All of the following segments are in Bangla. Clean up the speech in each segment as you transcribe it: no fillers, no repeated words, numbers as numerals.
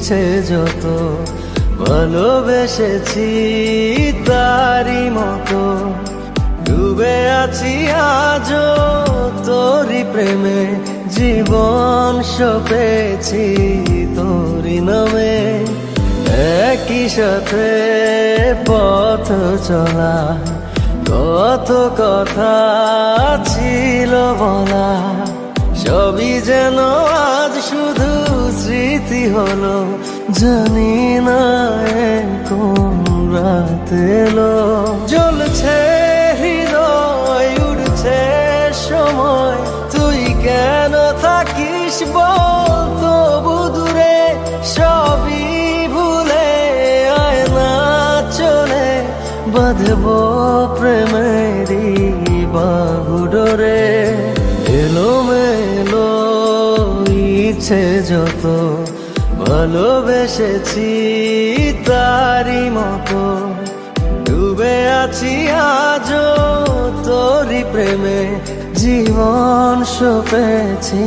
ইচ্ছে যত ভালোবেসেছি তারি মতো ডুবে আছি আজও তোরি প্রেমে জীবন সপেছি তোরি নামে একই সাথে পথ চলা কত কথা ছিল বলা সবই যেন আজ শুধু স্মৃতি হলো জানি না কোন রাত এলো জ্বলছে হৃদয় উড়ছে সময় তুই কেন থাকিস বল তবু দূরে সবই ভুলে আয় না চলে বাঁধব প্রেমেরই বাহু ডোরে এলোমেলো ইচ্ছে যত ভালোবেসেছি তারি মতো ডুবে আছি আজও তোরি প্রেমে জীবন সপেছি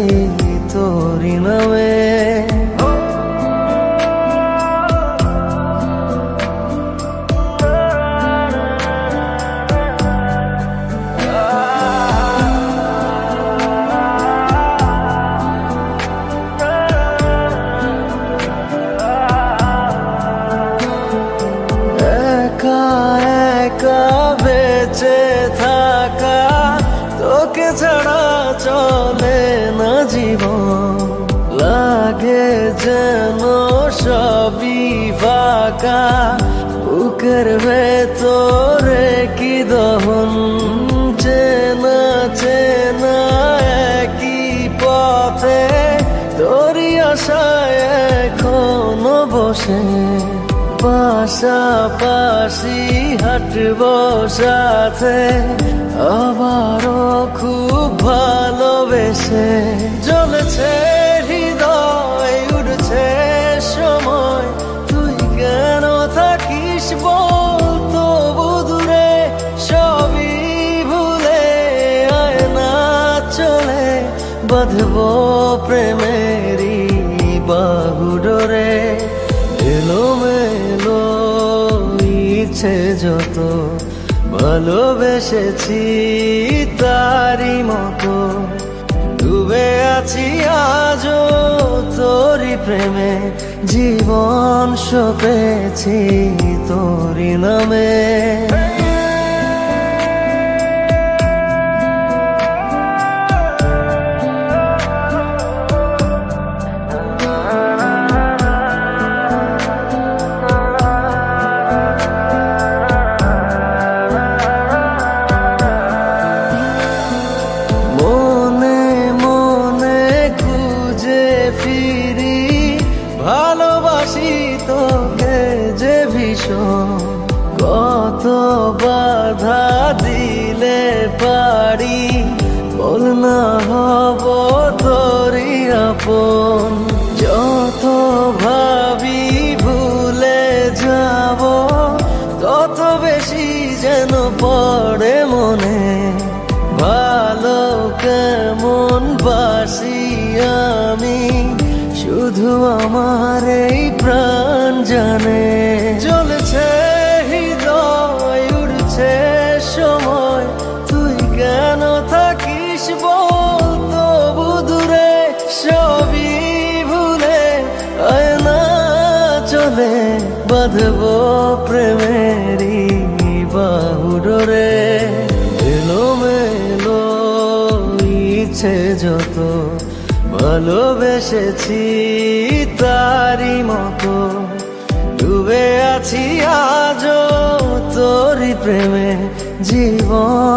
তোরি নামে বেঁচে থাকা তোকে ছাড়া চলে না জীবন লাগে যেন সবই ফাঁকা বুকের ভেতরে কি দহন চেনা চেনা একই পথে তোরই আশায় এখনো বসে পাশাপাশি হাঁটব সাথে আবারও খুব ভালোবেসে জ্বলছে হৃদয় উড়ছে সময় তুই কেন থাকিস বল তবু দূরে সবই ভুলে আয় না চলে বাঁধব প্রেমেরই বাহু ডোরে এলোমেলো ইচ্ছে যত ভালোবেসেছি তারি মতো ডুবে আছি আজও তোরি প্রেমে জীবন সপেছি তোরি নামে ভালোবাসি তোকে যে ভীষণ কত বাধা দিলে পারি বল না হব তোরই আপন যত ভাবি ভুলে যাব তত বেশি যেন পড়ে মনে ভালো কেমন বাসি আমি শুধু আমার এই প্রাণ জানে জ্বলছে হৃদয় উড়ছে সময় তুই কেন থাকিস বল তবু দূরে সবই ভুলে আয় না চলে বাঁধব প্রেমেরই বাহু ডোরে এলোমেলো ইচ্ছে যত ভালোবেসেছি তারি মতো ডুবে আছি আজও তোরি প্রেমে জীবন